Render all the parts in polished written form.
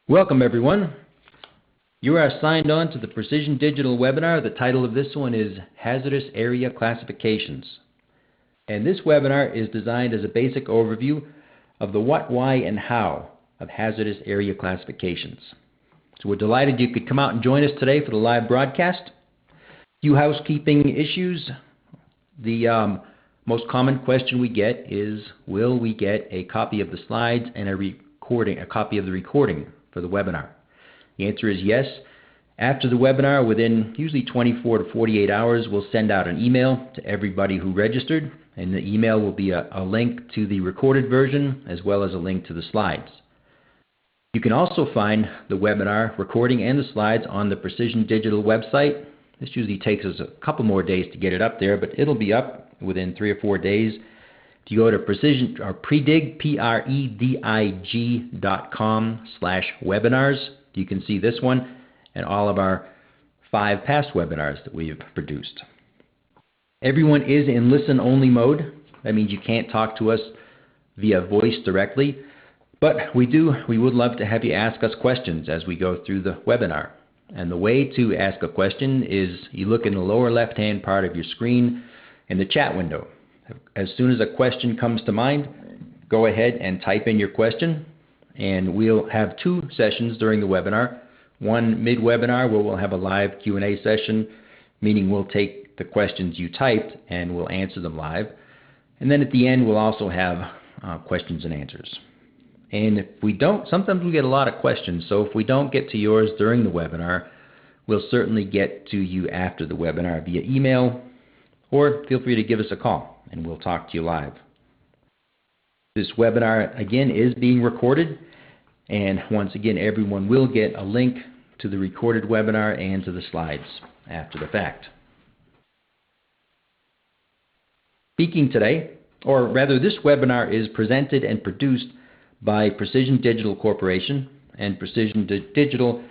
Welcome everyone. You are signed on to the Precision Digital webinar. The title of this one is Hazardous Area Classifications. And this webinar is designed as a basic overview of the what, why, and how of hazardous area classifications. So we're delighted you could come out and join us today for the live broadcast. Few housekeeping issues. The most common question we get is, will we get a copy of the slides and a copy of the recording for the webinar? The answer is yes. After the webinar, within usually 24 to 48 hours, we'll send out an email to everybody who registered, and the email will be a link to the recorded version as well as a link to the slides. You can also find the webinar recording and the slides on the Precision Digital website. This usually takes us a couple more days to get it up there, but it'll be up within 3 or 4 days. If you go to predig, predig.com/webinars, you can see this one and all of our 5 past webinars that we've produced. Everyone is in listen-only mode. That means you can't talk to us via voice directly, but we would love to have you ask us questions as we go through the webinar. And the way to ask a question is you look in the lower left-hand part of your screen in the chat window. As soon as a question comes to mind, go ahead and type in your question, and we'll have 2 sessions during the webinar. One mid-webinar where we'll have a live Q&A session, meaning we'll take the questions you typed and we'll answer them live. And then at the end we'll also have questions and answers. And if we don't, sometimes we get a lot of questions, so if we don't get to yours during the webinar, we'll certainly get to you after the webinar via email, or feel free to give us a call and we'll talk to you live. This webinar, again, is being recorded, and once again, everyone will get a link to the recorded webinar and to the slides after the fact. Speaking today, or rather this webinar is presented and produced by Precision Digital Corporation, and Precision Digital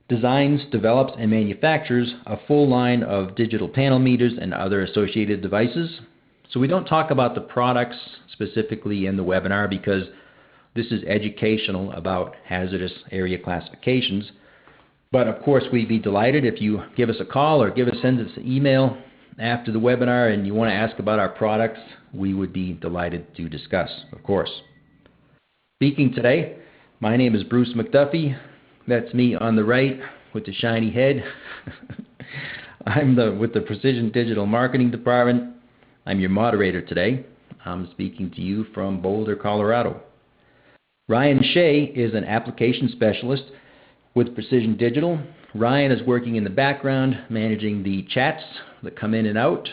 designs, develops, and manufactures a full line of digital panel meters and other associated devices. So we don't talk about the products specifically in the webinar because this is educational about hazardous area classifications. But of course, we'd be delighted if you give us a call or send us an email after the webinar and you want to ask about our products. We would be delighted to discuss, of course. Speaking today, my name is Bruce McDuffie. That's me on the right with the shiny head. I'm with the Precision Digital Marketing Department. I'm your moderator today. I'm speaking to you from Boulder, Colorado. Ryan Shea is an application specialist with Precision Digital. Ryan is working in the background, managing the chats that come in and out.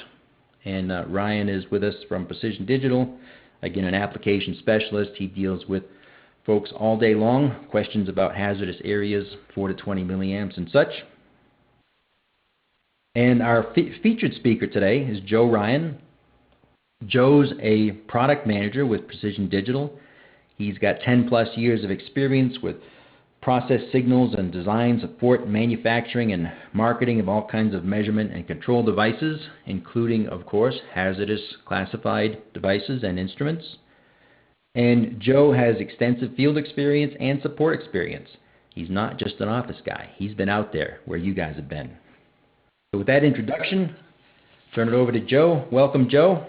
And Ryan is with us from Precision Digital. Again, an application specialist. He deals with folks all day long, questions about hazardous areas, 4 to 20 milliamps and such. And our featured speaker today is Joe Ryan. Joe's a product manager with Precision Digital. He's got 10+ years of experience with process signals and design support, manufacturing and marketing of all kinds of measurement and control devices, including, of course, hazardous classified devices and instruments. And Joe has extensive field experience and support experience. He's not just an office guy. He's been out there where you guys have been. So with that introduction, turn it over to Joe. Welcome, Joe.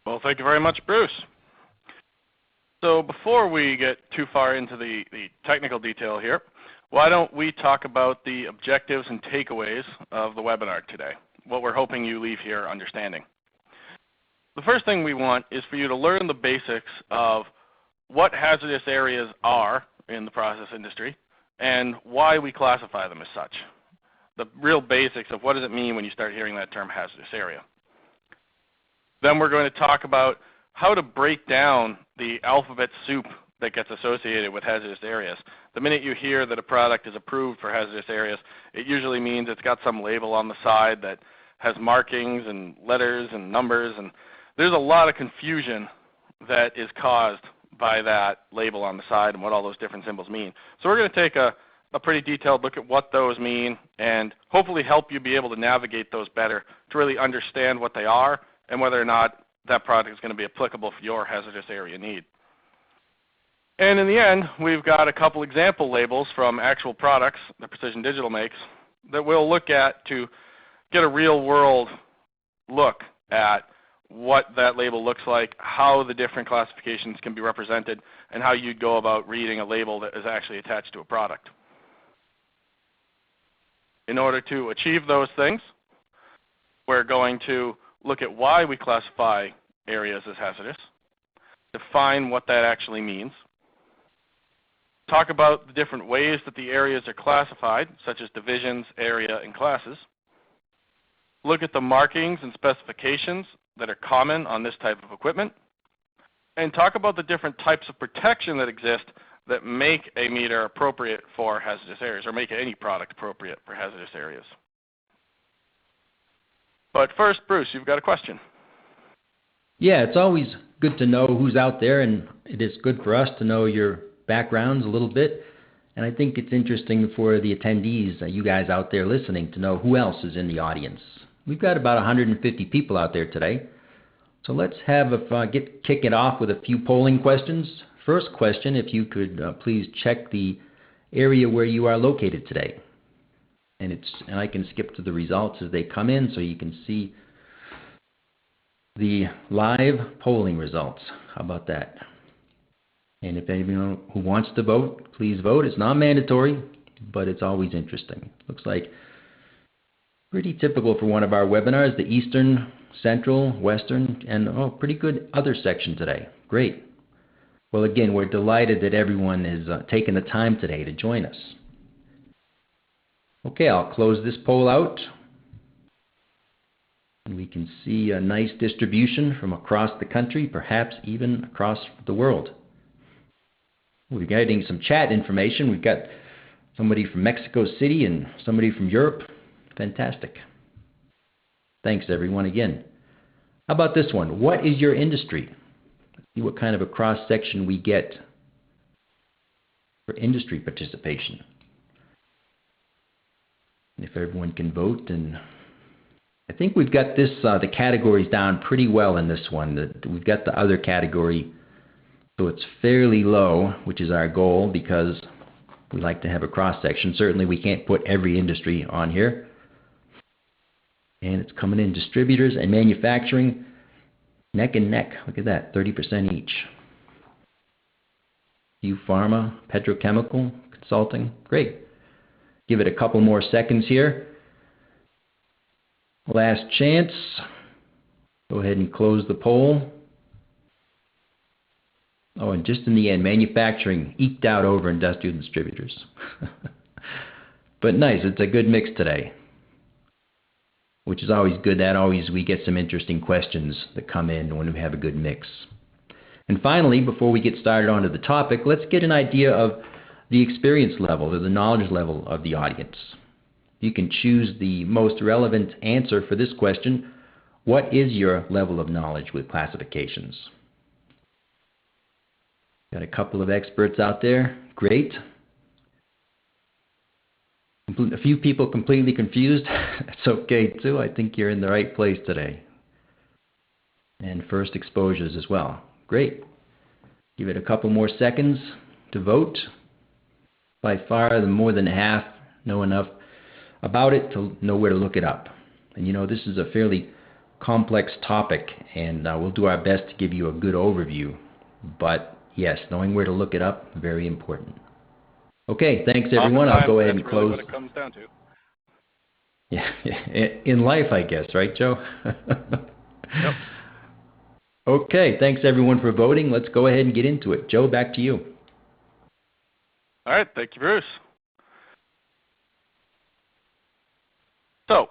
Well, thank you very much, Bruce. So before we get too far into the technical detail here, why don't we talk about the objectives and takeaways of the webinar today, what we're hoping you leave here understanding. The first thing we want is for you to learn the basics of what hazardous areas are in the process industry and why we classify them as such. The real basics of what does it mean when you start hearing that term hazardous area. Then we're going to talk about how to break down the alphabet soup that gets associated with hazardous areas. The minute you hear that a product is approved for hazardous areas, it usually means it's got some label on the side that has markings and letters and numbers, and there's a lot of confusion that is caused by that label on the side and what all those different symbols mean. So we're going to take a pretty detailed look at what those mean and hopefully help you be able to navigate those better to really understand what they are and whether or not that product is going to be applicable for your hazardous area need. And in the end, we've got a couple example labels from actual products that Precision Digital makes that we'll look at to get a real-world look at what that label looks like, how the different classifications can be represented, and how you'd go about reading a label that is actually attached to a product. In order to achieve those things, we're going to look at why we classify areas as hazardous, define what that actually means, talk about the different ways that the areas are classified, such as divisions, area, and classes, look at the markings and specifications that are common on this type of equipment, and talk about the different types of protection that exist that make a meter appropriate for hazardous areas, or make any product appropriate for hazardous areas. But first, Bruce, you've got a question. Yeah, it's always good to know who's out there, and it is good for us to know your backgrounds a little bit. And I think it's interesting for the attendees, you guys out there listening, to know who else is in the audience. We've got about 150 people out there today. So let's kick it off with a few polling questions. First question, if you could please check the area where you are located today. And I can skip to the results as they come in so you can see the live polling results. How about that? And if anyone who wants to vote, please vote. It's not mandatory, but it's always interesting. Looks like pretty typical for one of our webinars, the Eastern, Central, Western, and pretty good other section today. Great. Well, again, we're delighted that everyone has taken the time today to join us. Okay, I'll close this poll out. And we can see a nice distribution from across the country, perhaps even across the world. We're getting some chat information. We've got somebody from Mexico City and somebody from Europe. Fantastic. Thanks, everyone, again. How about this one? What is your industry? Let's see what kind of a cross-section we get for industry participation. And if everyone can vote, and I think we've got this the categories down pretty well in this one. We've got the other category, so it's fairly low, which is our goal because we like to have a cross-section. Certainly we can't put every industry on here. And it's coming in distributors and manufacturing, neck and neck. Look at that, 30% each. You pharma, petrochemical, consulting, great. Give it a couple more seconds here. Last chance. Go ahead and close the poll. Oh, and just in the end, manufacturing eked out over industrial distributors. But nice, it's a good mix today, which is always good. We get some interesting questions that come in when we have a good mix. And finally, before we get started onto the topic, let's get an idea of the experience level or the knowledge level of the audience. You can choose the most relevant answer for this question. What is your level of knowledge with classifications? Got a couple of experts out there. Great. A few people completely confused. That's okay too. I think you're in the right place today. And first exposures as well. Great. Give it a couple more seconds to vote. By far, more than half know enough about it to know where to look it up. And this is a fairly complex topic, and we'll do our best to give you a good overview. But yes, knowing where to look it up, very important. Okay, thanks everyone. I'll go ahead and close. That's really what it comes down to. Yeah, in life, I guess, right, Joe? Yep. Okay, thanks everyone for voting. Let's go ahead and get into it. Joe, back to you. All right, thank you, Bruce. So,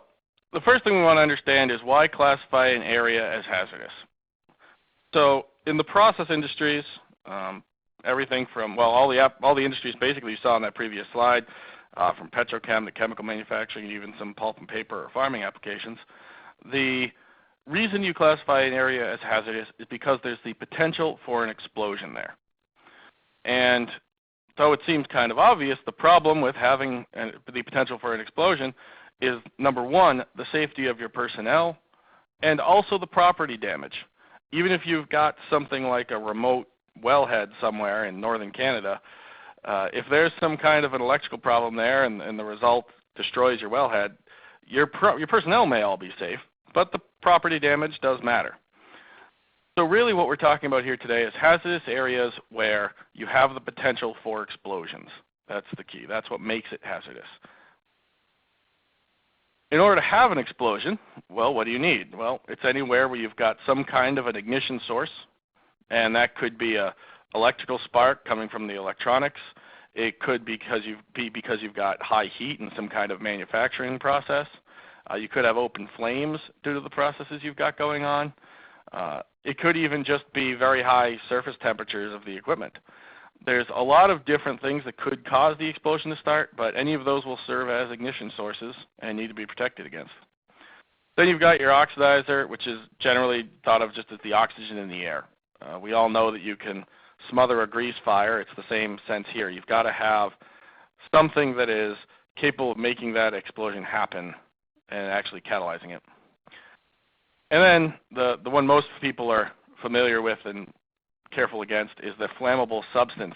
the first thing we want to understand is why classify an area as hazardous. So, in the process industries, everything from, all the industries basically you saw on that previous slide, from petrochem to chemical manufacturing, even some pulp and paper or farming applications, the reason you classify an area as hazardous is because there's the potential for an explosion there. And though it seems kind of obvious, the problem with having the potential for an explosion is, number one, the safety of your personnel, and also the property damage. Even if you've got something like a remote wellhead somewhere in northern Canada, if there's some kind of an electrical problem there and the result destroys your wellhead, your personnel may all be safe, but the property damage does matter. So really what we're talking about here today is hazardous areas where you have the potential for explosions. That's the key. That's what makes it hazardous. In order to have an explosion, well, what do you need? Well, it's anywhere where you've got some kind of an ignition source, and that could be a electrical spark coming from the electronics. It could be because you've got high heat in some kind of manufacturing process. You could have open flames due to the processes you've got going on. It could even just be very high surface temperatures of the equipment. There's a lot of different things that could cause the explosion to start, but any of those will serve as ignition sources and need to be protected against. Then you've got your oxidizer, which is generally thought of just as the oxygen in the air. We all know that you can smother a grease fire. It's the same sense here. You've got to have something that is capable of making that explosion happen and actually catalyzing it. And then the one most people are familiar with and careful against is the flammable substance,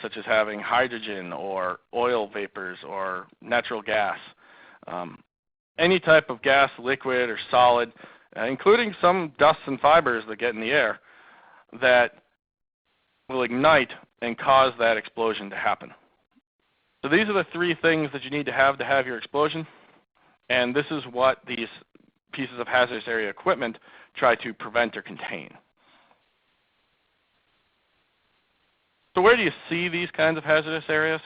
such as having hydrogen or oil vapors or natural gas. Any type of gas, liquid or solid, including some dust and fibers that get in the air, that will ignite and cause that explosion to happen. So these are the three things that you need to have your explosion, and this is what these pieces of hazardous area equipment try to prevent or contain. So where do you see these kinds of hazardous areas?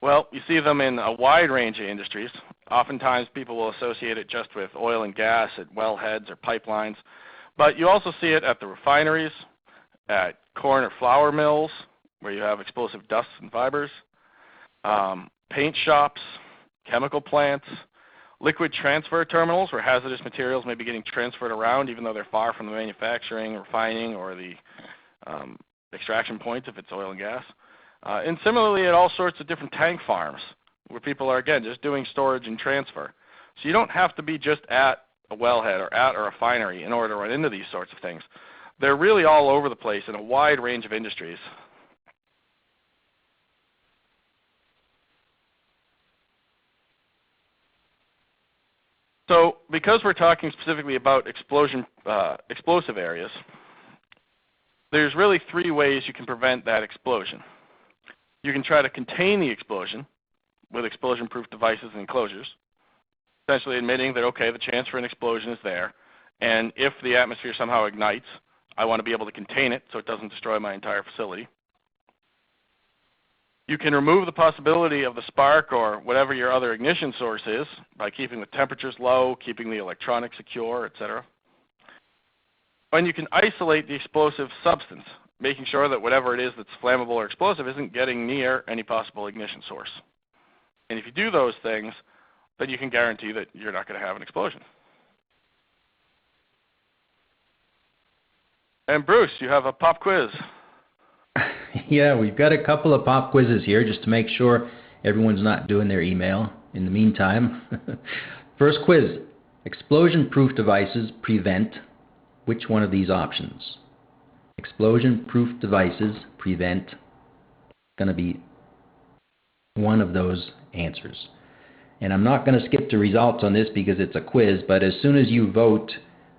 Well, you see them in a wide range of industries. Oftentimes people will associate it just with oil and gas at wellheads or pipelines, but you also see it at the refineries, at corn or flour mills where you have explosive dusts and fibers, paint shops, chemical plants, liquid transfer terminals where hazardous materials may be getting transferred around even though they're far from the manufacturing, refining, or the extraction points if it's oil and gas. And similarly at all sorts of different tank farms where people are, again, just doing storage and transfer. So you don't have to be just at a wellhead or at a refinery in order to run into these sorts of things. They're really all over the place in a wide range of industries. So because we're talking specifically about explosive areas, there's really three ways you can prevent that explosion. You can try to contain the explosion with explosion-proof devices and enclosures, essentially admitting that, okay, the chance for an explosion is there, and if the atmosphere somehow ignites, I want to be able to contain it so it doesn't destroy my entire facility. You can remove the possibility of the spark or whatever your other ignition source is by keeping the temperatures low, keeping the electronics secure, etc. And you can isolate the explosive substance, making sure that whatever it is that's flammable or explosive isn't getting near any possible ignition source. And if you do those things, then you can guarantee that you're not going to have an explosion. And Bruce, you have a pop quiz. Yeah, we've got a couple of pop quizzes here just to make sure everyone's not doing their email in the meantime. First quiz, explosion-proof devices prevent which one of these options? Explosion-proof devices prevent, going to be one of those answers. And I'm not going to skip the results on this because it's a quiz, but as soon as you vote,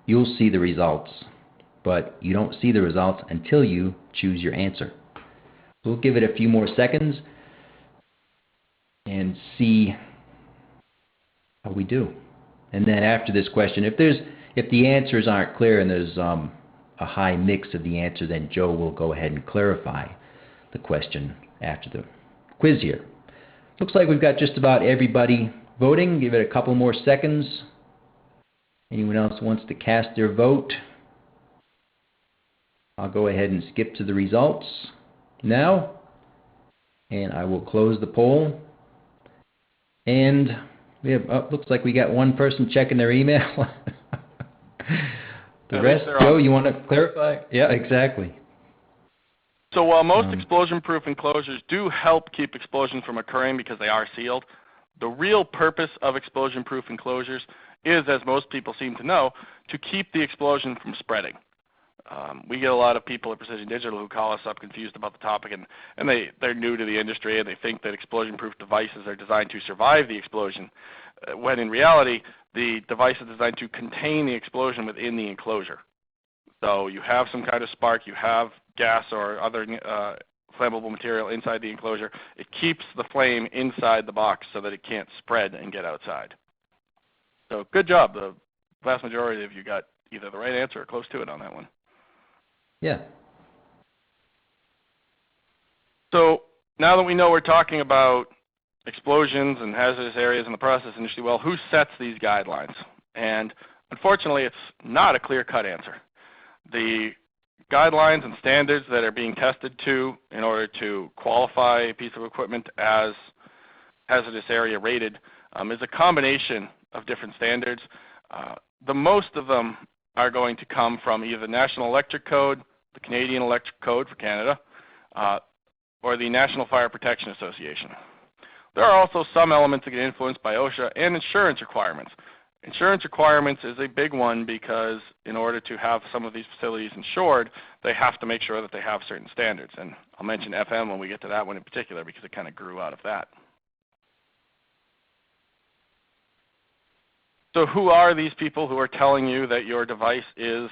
you'll see the results. But you don't see the results until you choose your answer. We'll give it a few more seconds and see how we do. And then after this question, if the answers aren't clear and there's a high mix of the answer, then Joe will go ahead and clarify the question after the quiz here. Looks like we've got just about everybody voting. Give it a couple more seconds. Anyone else wants to cast their vote? I'll go ahead and skip to the results now, and I will close the poll. And we have, looks like we got one person checking their email. The rest, Joe, you want to clarify? Yeah, exactly. So while most explosion-proof enclosures do help keep explosion from occurring because they are sealed, the real purpose of explosion-proof enclosures is, as most people seem to know, to keep the explosion from spreading. We get a lot of people at Precision Digital who call us up confused about the topic, and they're new to the industry, and they think that explosion-proof devices are designed to survive the explosion, when in reality, the device is designed to contain the explosion within the enclosure. So you have some kind of spark, you have gas or other flammable material inside the enclosure. It keeps the flame inside the box so that it can't spread and get outside. So good job. The vast majority of you got either the right answer or close to it on that one. Yeah. So now that we know we're talking about explosions and hazardous areas in the process industry, well, who sets these guidelines? And unfortunately, it's not a clear-cut answer. The guidelines and standards that are being tested to in order to qualify a piece of equipment as hazardous area rated is a combination of different standards. The most of them are going to come from either the National Electric Code, the Canadian Electric Code for Canada, or the National Fire Protection Association. There are also some elements that get influenced by OSHA and insurance requirements. Insurance requirements is a big one because in order to have some of these facilities insured, they have to make sure that they have certain standards. And I'll mention FM when we get to that one in particular because it kind of grew out of that. So who are these people who are telling you that your device is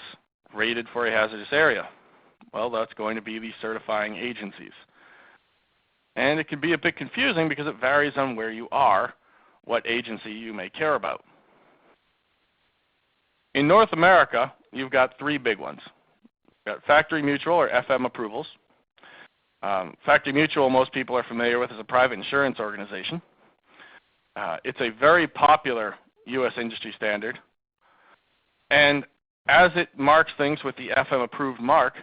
rated for a hazardous area? Well, that's going to be the certifying agencies. And it can be a bit confusing because it varies on where you are, what agency you may care about. In North America, you've got three big ones. You've got Factory Mutual or FM approvals. Factory Mutual, most people are familiar with, is a private insurance organization. It's a very popular U.S. industry standard. And as it marks things with the FM approved mark,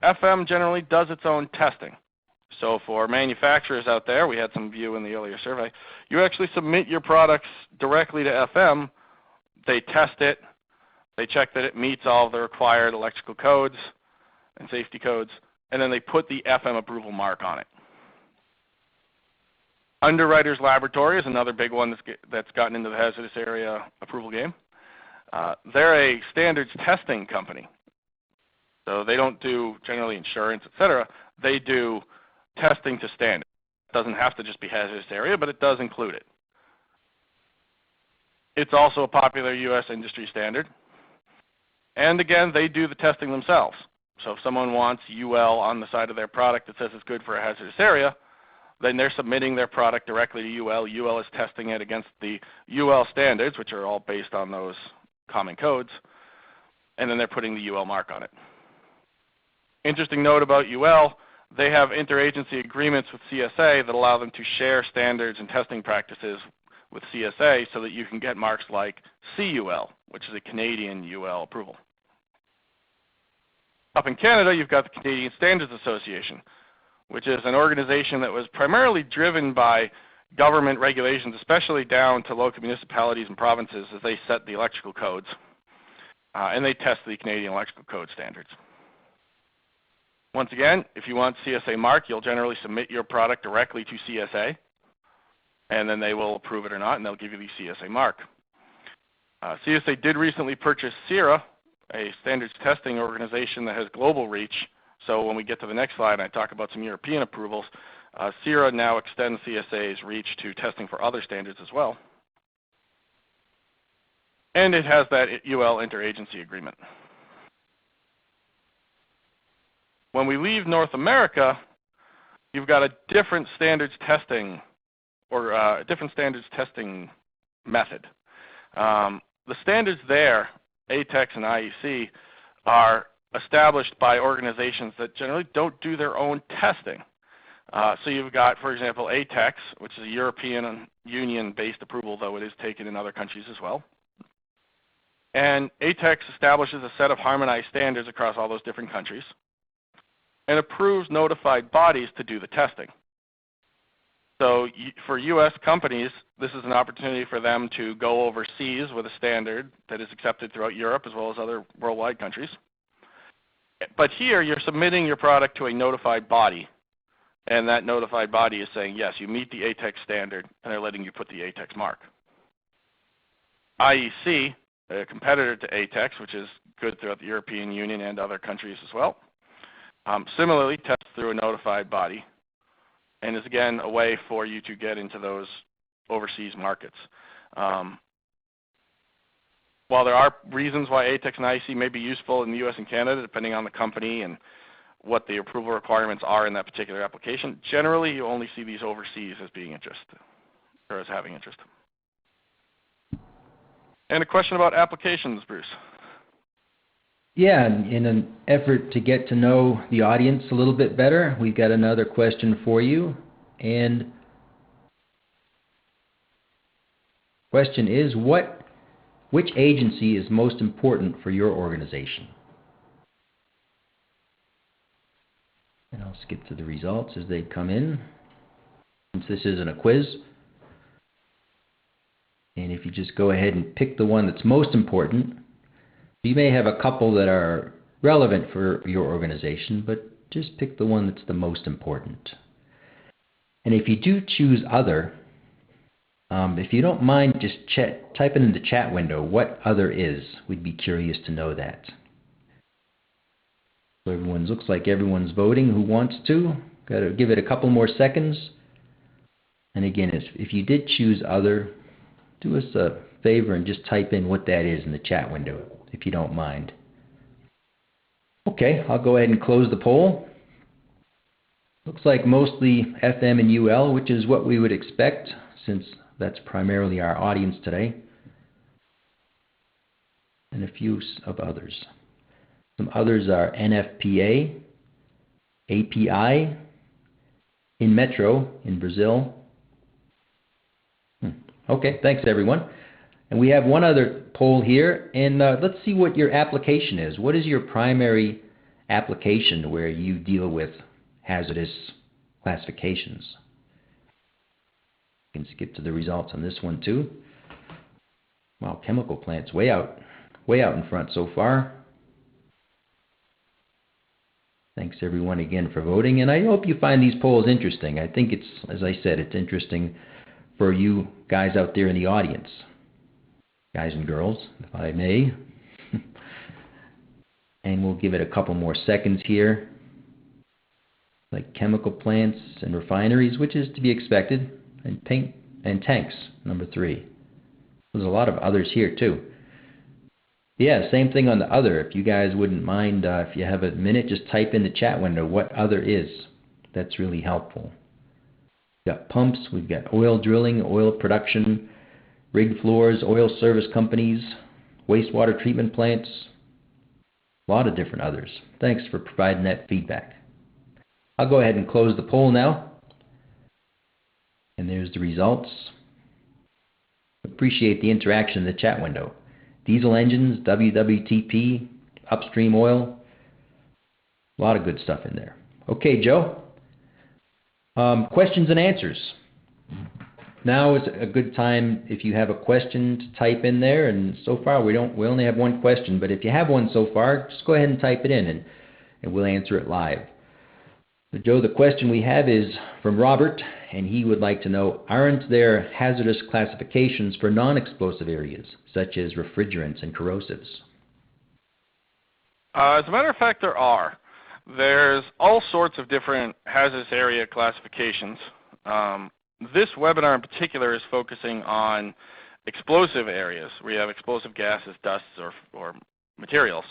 FM generally does its own testing. So for manufacturers out there, we had some view in the earlier survey, you actually submit your products directly to FM. They test it. They check that it meets all of the required electrical codes and safety codes, and then they put the FM approval mark on it. Underwriters Laboratory is another big one that's gotten into the hazardous area approval game. They're a standards testing company. So they don't do generally insurance, et cetera. They do testing to standard. It doesn't have to just be hazardous area, but it does include it. It's also a popular U.S. industry standard. And again, they do the testing themselves. So if someone wants UL on the side of their product that says it's good for a hazardous area, then they're submitting their product directly to UL. UL is testing it against the UL standards, which are all based on those common codes, and then they're putting the UL mark on it. Interesting note about UL, they have interagency agreements with CSA that allow them to share standards and testing practices with CSA so that you can get marks like CUL, which is a Canadian UL approval. Up in Canada, you've got the Canadian Standards Association, which is an organization that was primarily driven by government regulations, especially down to local municipalities and provinces as they set the electrical codes. And they test the Canadian Electrical Code standards. Once again, if you want CSA mark, you'll generally submit your product directly to CSA, and then they will approve it or not, and they'll give you the CSA mark. CSA did recently purchase CIRA, a standards testing organization that has global reach. So when we get to the next slide and I talk about some European approvals, CIRA now extends CSA's reach to testing for other standards as well. And it has that UL interagency agreement. When we leave North America, you've got a different standards testing or a different standards testing method. The standards there, ATEX and IEC, are established by organizations that generally don't do their own testing. So you've got, for example, ATEX, which is a European Union-based approval, though it is taken in other countries as well. And ATEX establishes a set of harmonized standards across all those different countries and approves notified bodies to do the testing. So for U.S. companies, this is an opportunity for them to go overseas with a standard that is accepted throughout Europe as well as other worldwide countries. But here, you're submitting your product to a notified body, and that notified body is saying, yes, you meet the ATEX standard, and they're letting you put the ATEX mark. IEC, a competitor to ATEX, which is good throughout the European Union and other countries as well. Similarly, tests through a notified body, and is again a way for you to get into those overseas markets. While there are reasons why ATEX and IC may be useful in the US and Canada, depending on the company and what the approval requirements are in that particular application, generally you only see these overseas as being interested, or as having interest. And a question about applications, Bruce. Yeah, in an effort to get to know the audience a little bit better, we've got another question for you. And question is, which agency is most important for your organization? And I'll skip to the results as they come in, since this isn't a quiz. And if you just go ahead and pick the one that's most important, you may have a couple that are relevant for your organization, but just pick the one that's the most important. And if you do choose other, if you don't mind just type it in the chat window what other is. We'd be curious to know that. So looks like everyone's voting who wants to. Got to give it a couple more seconds. And again, if you did choose other, do us a favor and just type in what that is in the chat window, if you don't mind. Okay, I'll go ahead and close the poll. Looks like mostly FM and UL, which is what we would expect since that's primarily our audience today. And a few of others. Some others are NFPA, API, in Metro in Brazil. Okay, thanks everyone. And we have one other poll here, and let's see what your application is. What is your primary application where you deal with hazardous classifications? You can skip to the results on this one too. Wow, chemical plants way out in front so far. Thanks everyone again for voting, and I hope you find these polls interesting. I think it's, as I said, it's interesting for you guys out there in the audience. Guys and girls, if I may. And we'll give it a couple more seconds here. Like chemical plants and refineries, which is to be expected, and paint and tanks, number 3. There's a lot of others here too. Yeah, same thing on the other. If you guys wouldn't mind, if you have a minute, just type in the chat window what other is. That's really helpful. We've got pumps, we've got oil drilling, oil production, rig floors, oil service companies, wastewater treatment plants, a lot of different others. Thanks for providing that feedback. I'll go ahead and close the poll now. And there's the results. Appreciate the interaction in the chat window. Diesel engines, WWTP, upstream oil, a lot of good stuff in there. Okay, Joe. Questions and answers. Now is a good time if you have a question to type in there, and so far we only have one question, but if you have one so far, just go ahead and type it in and we'll answer it live. So Joe, the question we have is from Robert, and he would like to know, aren't there hazardous classifications for non-explosive areas, such as refrigerants and corrosives? As a matter of fact, there are. There's all sorts of different hazardous area classifications. This webinar in particular is focusing on explosive areas where you have explosive gases, dusts, or materials,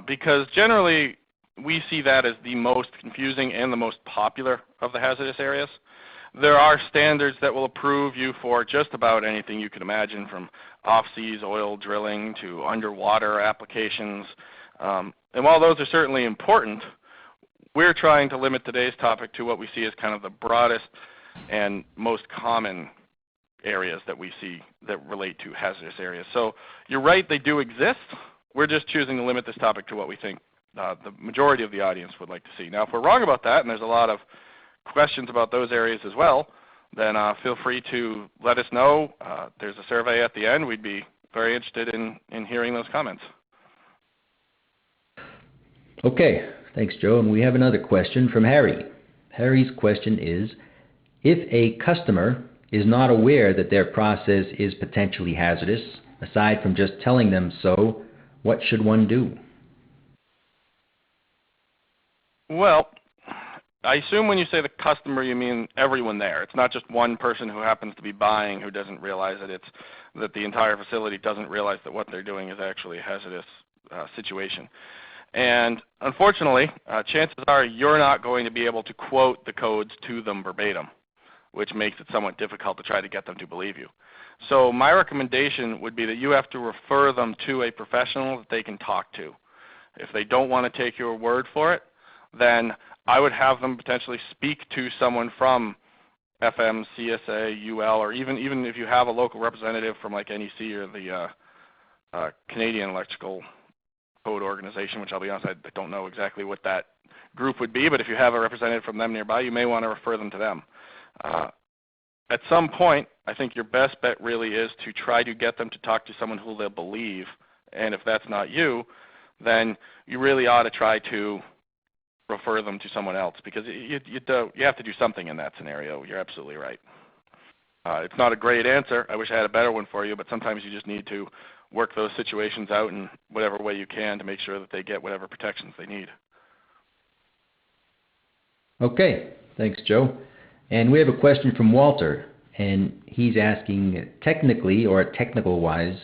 because generally we see that as the most confusing and the most popular of the hazardous areas. There are standards that will approve you for just about anything you can imagine, from off-seas oil drilling to underwater applications. And while those are certainly important, we're trying to limit today's topic to what we see as kind of the broadest and most common areas that we see that relate to hazardous areas. So you're right, they do exist. We're just choosing to limit this topic to what we think the majority of the audience would like to see. Now, if we're wrong about that, and there's a lot of questions about those areas as well, then feel free to let us know. There's a survey at the end. We'd be very interested in hearing those comments. Okay, thanks, Joe. And we have another question from Harry. Harry's question is, if a customer is not aware that their process is potentially hazardous, aside from just telling them so, what should one do? Well, I assume when you say the customer, you mean everyone there. It's not just one person who happens to be buying who doesn't realize that the entire facility doesn't realize that what they're doing is actually a hazardous situation. And unfortunately, chances are you're not going to be able to quote the codes to them verbatim, which makes it somewhat difficult to try to get them to believe you. So my recommendation would be that you have to refer them to a professional that they can talk to. If they don't want to take your word for it, then I would have them potentially speak to someone from FM, CSA, UL, or even if you have a local representative from like NEC or the Canadian Electrical Code Organization, which I'll be honest, I don't know exactly what that group would be, but if you have a representative from them nearby, you may want to refer them to them. At some point, I think your best bet really is to try to get them to talk to someone who they'll believe, and if that's not you, then you really ought to try to refer them to someone else, because you have to do something in that scenario. You're absolutely right. It's not a great answer. I wish I had a better one for you, but sometimes you just need to work those situations out in whatever way you can to make sure that they get whatever protections they need. Okay, thanks, Joe. And we have a question from Walter, and he's asking, technically or technical-wise,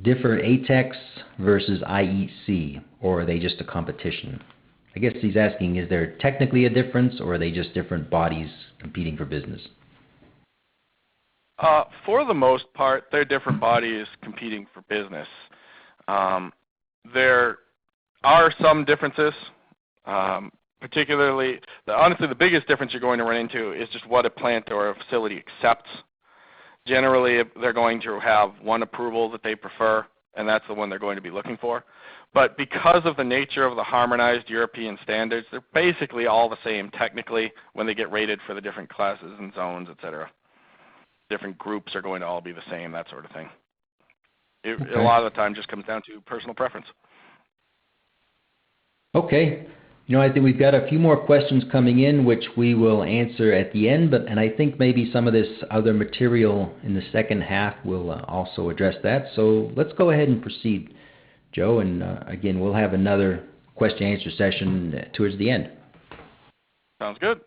differ ATEX versus IEC, or are they just a competition? I guess he's asking, is there technically a difference, or are they just different bodies competing for business? For the most part, they're different bodies competing for business. There are some differences. Particularly, honestly, the biggest difference you're going to run into is just what a plant or a facility accepts. Generally, they're going to have one approval that they prefer, and that's the one they're going to be looking for. But because of the nature of the harmonized European standards, they're basically all the same technically when they get rated for the different classes and zones, et cetera. Different groups are going to all be the same, that sort of thing. Okay. A lot of the time just comes down to personal preference. Okay. You know, I think we've got a few more questions coming in, which we will answer at the end, and I think maybe some of this other material in the second half will also address that. So let's go ahead and proceed, Joe, and again, we'll have another question-answer session towards the end. Sounds good.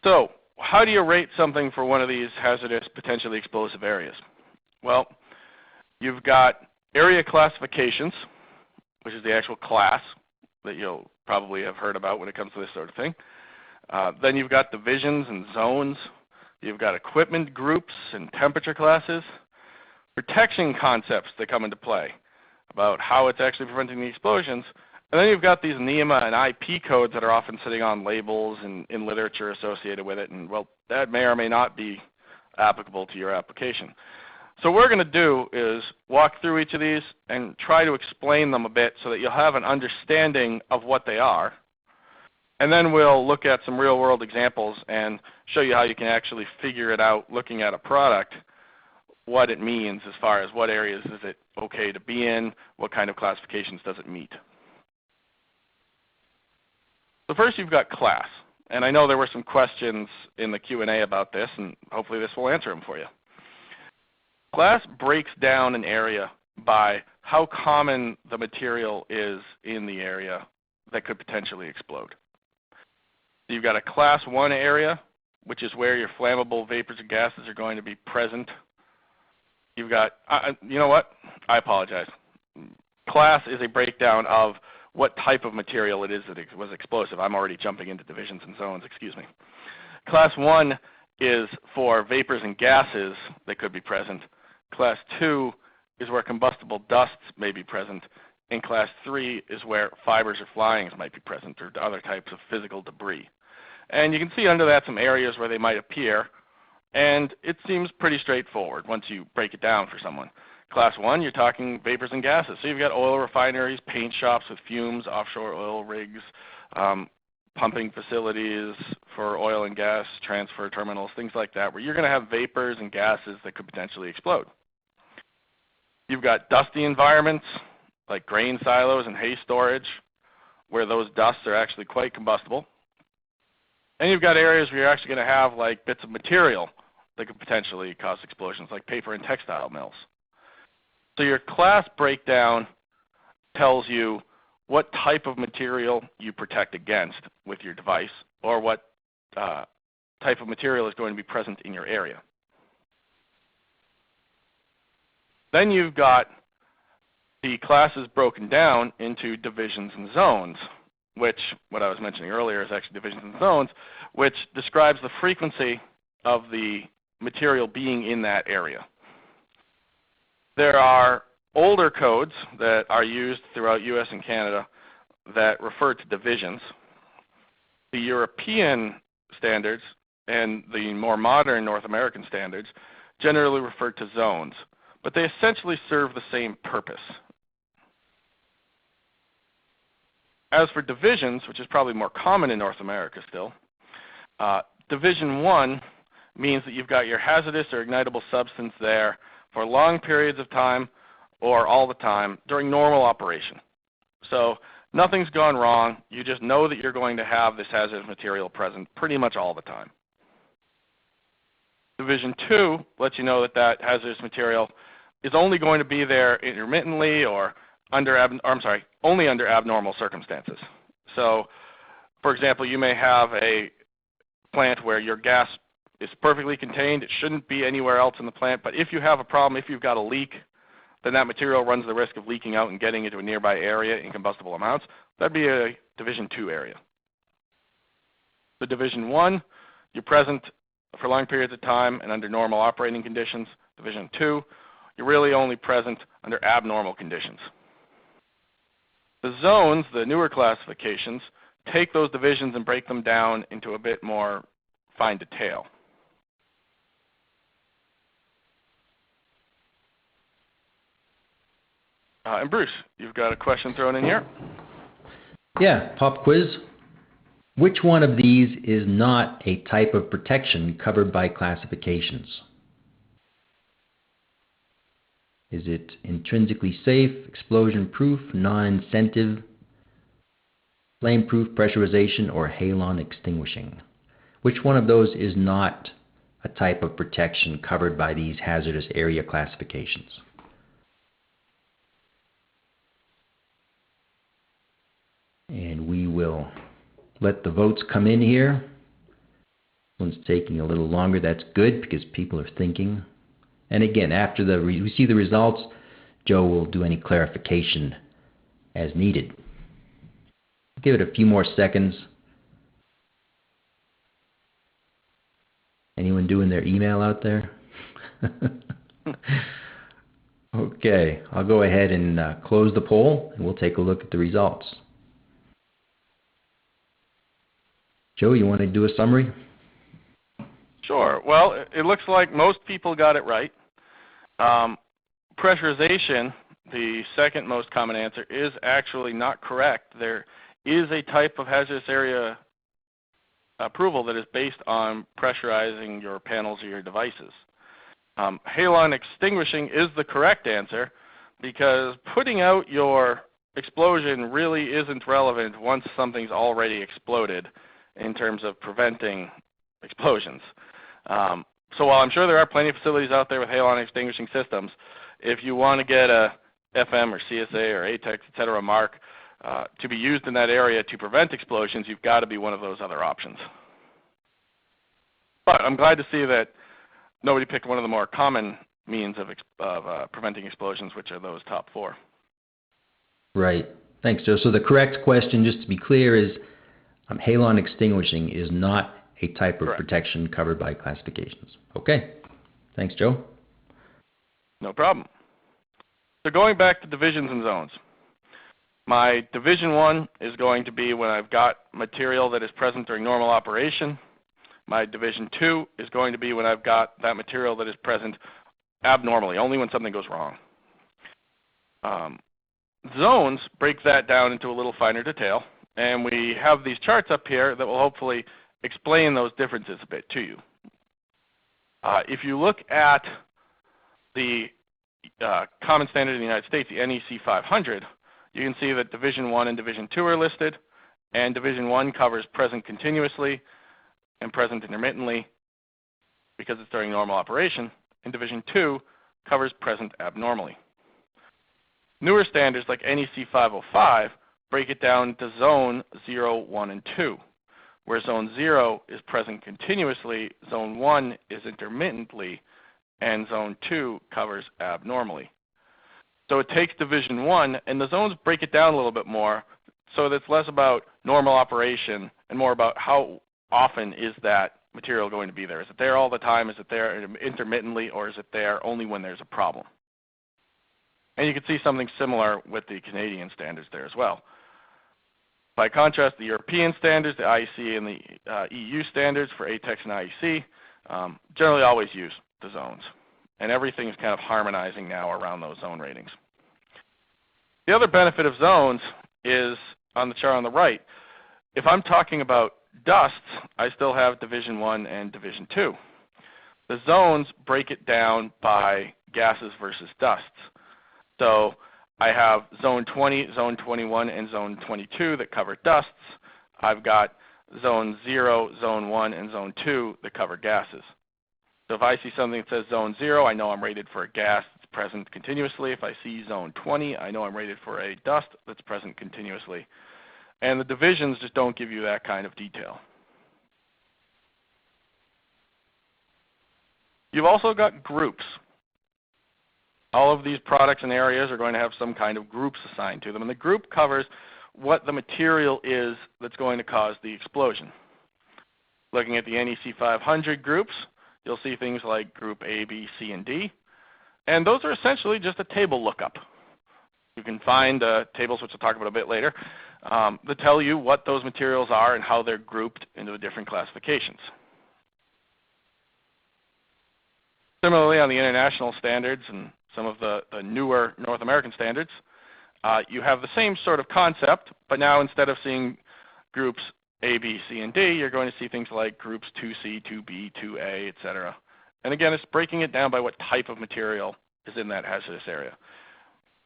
So how do you rate something for one of these hazardous, potentially explosive areas? Well, you've got area classifications, which is the actual class that you'll probably have heard about when it comes to this sort of thing. Then you've got divisions and zones. You've got equipment groups and temperature classes. Protection concepts that come into play about how it's actually preventing the explosions. And then you've got these NEMA and IP codes that are often sitting on labels and in literature associated with it. And, well, that may or may not be applicable to your application. So what we're going to do is walk through each of these and try to explain them a bit so that you'll have an understanding of what they are. And then we'll look at some real-world examples and show you how you can actually figure it out looking at a product, what it means as far as what areas is it okay to be in, what kind of classifications does it meet. So first you've got class. And I know there were some questions in the Q&A about this, and hopefully this will answer them for you. Class breaks down an area by how common the material is in the area that could potentially explode. So you've got a Class 1 area, which is where your flammable vapors and gases are going to be present. You've got, you know what? I apologize. Class is a breakdown of what type of material it is that was explosive. I'm already jumping into divisions and zones, excuse me. Class 1 is for vapors and gases that could be present. Class 2 is where combustible dusts may be present. And Class 3 is where fibers or flyings might be present, or other types of physical debris. And you can see under that some areas where they might appear. And it seems pretty straightforward once you break it down for someone. Class 1, you're talking vapors and gases. So you've got oil refineries, paint shops with fumes, offshore oil rigs, pumping facilities for oil and gas transfer terminals, things like that, where you're going to have vapors and gases that could potentially explode. You've got dusty environments like grain silos and hay storage, where those dusts are actually quite combustible. And you've got areas where you're actually going to have like bits of material that could potentially cause explosions, like paper and textile mills. So your class breakdown tells you what type of material you protect against with your device, or what type of material is going to be present in your area. Then you've got the classes broken down into divisions and zones, which, what I was mentioning earlier, is actually divisions and zones, which describes the frequency of the material being in that area. There are older codes that are used throughout US and Canada that refer to divisions. The European standards and the more modern North American standards generally refer to zones, but they essentially serve the same purpose. As for divisions, which is probably more common in North America still, Division 1 means that you've got your hazardous or ignitable substance there for long periods of time or all the time during normal operation. So nothing's gone wrong. You just know that you're going to have this hazardous material present pretty much all the time. Division 2 lets you know that that hazardous material is only going to be there intermittently or only under abnormal circumstances. So, for example, you may have a plant where your gas is perfectly contained. It shouldn't be anywhere else in the plant. But if you have a problem, if you've got a leak, then that material runs the risk of leaking out and getting into a nearby area in combustible amounts. That'd be a Division 2 area. The Division 1, you're present for long periods of time and under normal operating conditions. Division 2, you're really only present under abnormal conditions. The zones, the newer classifications, take those divisions and break them down into a bit more fine detail. And Bruce, you've got a question thrown in here? Yeah, pop quiz. Which one of these is not a type of protection covered by classifications? Is it intrinsically safe, explosion-proof, non-incentive, flame-proof, pressurization, or halon extinguishing? Which one of those is not a type of protection covered by these hazardous area classifications? And we will let the votes come in here. One's taking a little longer. That's good because people are thinking. And again, after we see the results, Joe will do any clarification as needed. Give it a few more seconds. Anyone doing their email out there? Okay, I'll go ahead and close the poll, and we'll take a look at the results. Joe, you want to do a summary? Sure. Well, it looks like most people got it right. Pressurization, the second most common answer, is actually not correct. There is a type of hazardous area approval that is based on pressurizing your panels or your devices. Halon extinguishing is the correct answer because putting out your explosion really isn't relevant once something's already exploded in terms of preventing explosions. So while I'm sure there are plenty of facilities out there with halon extinguishing systems, if you want to get a FM or CSA or ATEX, et cetera, mark to be used in that area to prevent explosions, you've got to be one of those other options. But I'm glad to see that nobody picked one of the more common means of preventing explosions, which are those top four. Right. Thanks, Joe. So the correct question, just to be clear, is halon extinguishing is not a type of Correct. protection covered by classifications. Okay. Thanks, Joe. No problem. So going back to divisions and zones. My Division 1 is going to be when I've got material that is present during normal operation. My Division 2 is going to be when I've got that material that is present abnormally, only when something goes wrong. Zones break that down into a little finer detail, and we have these charts up here that will hopefully explain those differences a bit to you. If you look at the common standard in the United States, the NEC 500, you can see that Division 1 and Division 2 are listed, and Division 1 covers present continuously and present intermittently because it's during normal operation, and Division 2 covers present abnormally. Newer standards like NEC 505 break it down to zone 0, 1, and 2, where zone 0 is present continuously, zone 1 is intermittently, and zone 2 covers abnormally. So it takes division 1, and the zones break it down a little bit more, so that it's less about normal operation and more about how often is that material going to be there. Is it there all the time? Is it there intermittently? Or is it there only when there's a problem? And you can see something similar with the Canadian standards there as well. By contrast, the European standards, the IEC and the EU standards for ATEX and IEC generally always use the zones. And everything is kind of harmonizing now around those zone ratings. The other benefit of zones is on the chart on the right. If I'm talking about dusts, I still have division 1 and division 2. The zones break it down by gases versus dusts. So I have zone 20, zone 21, and zone 22 that cover dusts. I've got zone 0, zone 1, and zone 2 that cover gases. So if I see something that says zone 0, I know I'm rated for a gas that's present continuously. If I see zone 20, I know I'm rated for a dust that's present continuously. And the divisions just don't give you that kind of detail. You've also got groups. All of these products and areas are going to have some kind of groups assigned to them. And the group covers what the material is that's going to cause the explosion. Looking at the NEC 500 groups, you'll see things like group A, B, C, and D. And those are essentially just a table lookup. You can find tables, which we'll talk about a bit later, that tell you what those materials are and how they're grouped into the different classifications. Similarly, on the international standards and some of the newer North American standards, you have the same sort of concept, but now instead of seeing groups A, B, C, and D, you're going to see things like groups 2C, 2B, 2A, etc. And again, it's breaking it down by what type of material is in that hazardous area.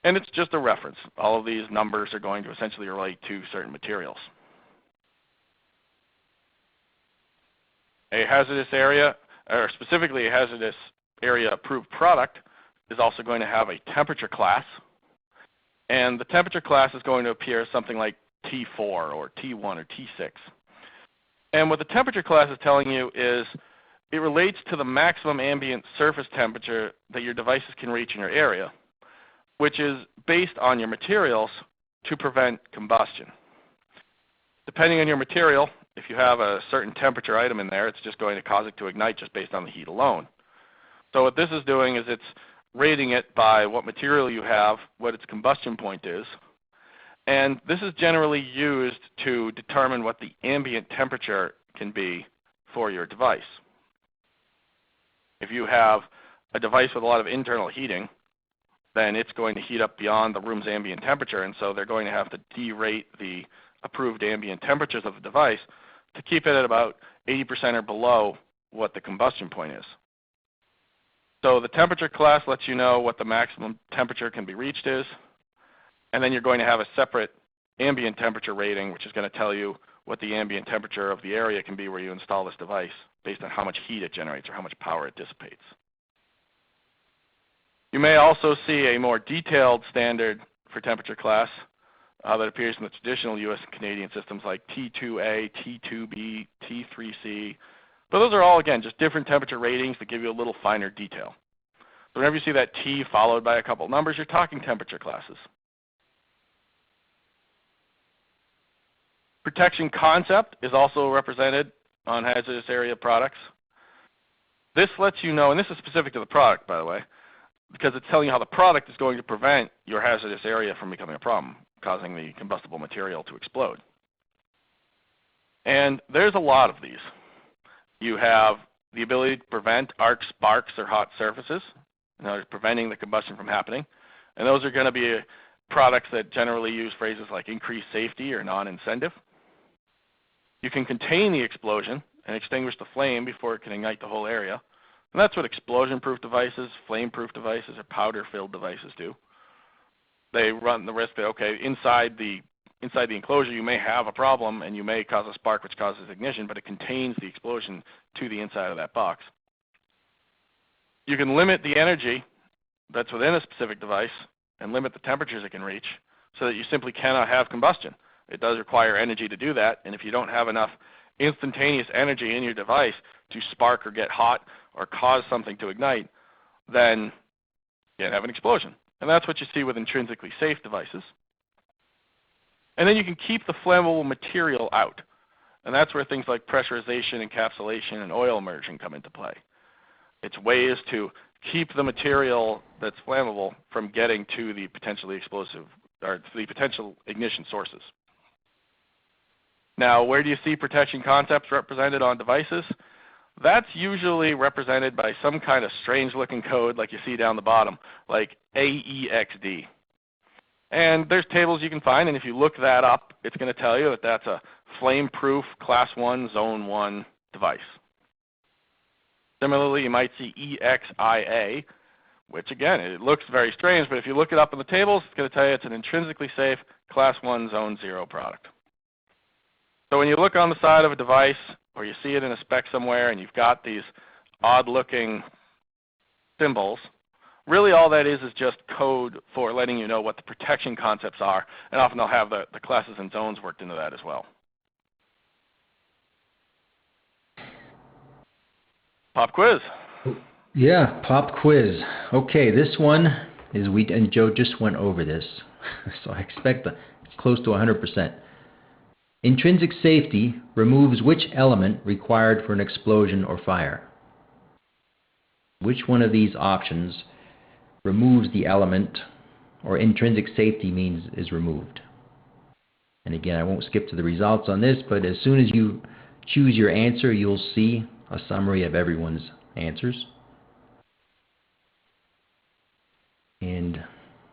And it's just a reference. All of these numbers are going to essentially relate to certain materials. A hazardous area, or specifically a hazardous area approved product, is also going to have a temperature class. And the temperature class is going to appear as something like T4 or T1 or T6. And what the temperature class is telling you is it relates to the maximum ambient surface temperature that your devices can reach in your area, which is based on your materials to prevent combustion. Depending on your material, if you have a certain temperature item in there, it's just going to cause it to ignite just based on the heat alone. So what this is doing is it's rating it by what material you have, what its combustion point is, and this is generally used to determine what the ambient temperature can be for your device. If you have a device with a lot of internal heating, then it's going to heat up beyond the room's ambient temperature, and so they're going to have to derate the approved ambient temperatures of the device to keep it at about 80% or below what the combustion point is. So the temperature class lets you know what the maximum temperature can be reached is, and then you're going to have a separate ambient temperature rating, which is going to tell you what the ambient temperature of the area can be where you install this device based on how much heat it generates or how much power it dissipates. You may also see a more detailed standard for temperature class that appears in the traditional US and Canadian systems like T2A, T2B, T3C. But those are all, again, just different temperature ratings that give you a little finer detail. So whenever you see that T followed by a couple numbers, you're talking temperature classes. Protection concept is also represented on hazardous area products. This lets you know, and this is specific to the product, by the way, because it's telling you how the product is going to prevent your hazardous area from becoming a problem, causing the combustible material to explode. And there's a lot of these. You have the ability to prevent arc sparks or hot surfaces, in other words, preventing the combustion from happening. And those are going to be products that generally use phrases like increased safety or non-incentive. You can contain the explosion and extinguish the flame before it can ignite the whole area. And that's what explosion-proof devices, flame-proof devices, or powder-filled devices do. They run the risk that, okay, inside the enclosure you may have a problem and you may cause a spark which causes ignition, but it contains the explosion to the inside of that box. You can limit the energy that's within a specific device and limit the temperatures it can reach so that you simply cannot have combustion. It does require energy to do that, and if you don't have enough instantaneous energy in your device to spark or get hot or cause something to ignite, then you can't have an explosion. And that's what you see with intrinsically safe devices. And then you can keep the flammable material out. And that's where things like pressurization, encapsulation, and oil immersion come into play. It's ways to keep the material that's flammable from getting to the potentially explosive or the potential ignition sources. Now, where do you see protection concepts represented on devices? That's usually represented by some kind of strange-looking code like you see down the bottom, like AEXD. And there's tables you can find, and if you look that up, it's going to tell you that that's a flame-proof Class 1 Zone 1 device. Similarly, you might see EXIA, which again, it looks very strange, but if you look it up in the tables, it's going to tell you it's an intrinsically safe Class 1 Zone 0 product. So when you look on the side of a device, or you see it in a spec somewhere, and you've got these odd-looking symbols, really all that is just code for letting you know what the protection concepts are, and often they'll have the classes and zones worked into that as well. Pop quiz. Yeah, pop quiz. Okay, this one is, and Joe just went over this, so I expect it's close to 100%. Intrinsic safety removes which element required for an explosion or fire? Which one of these options removes the element, or intrinsic safety means is removed? And again, I won't skip to the results on this, but as soon as you choose your answer, you'll see a summary of everyone's answers. And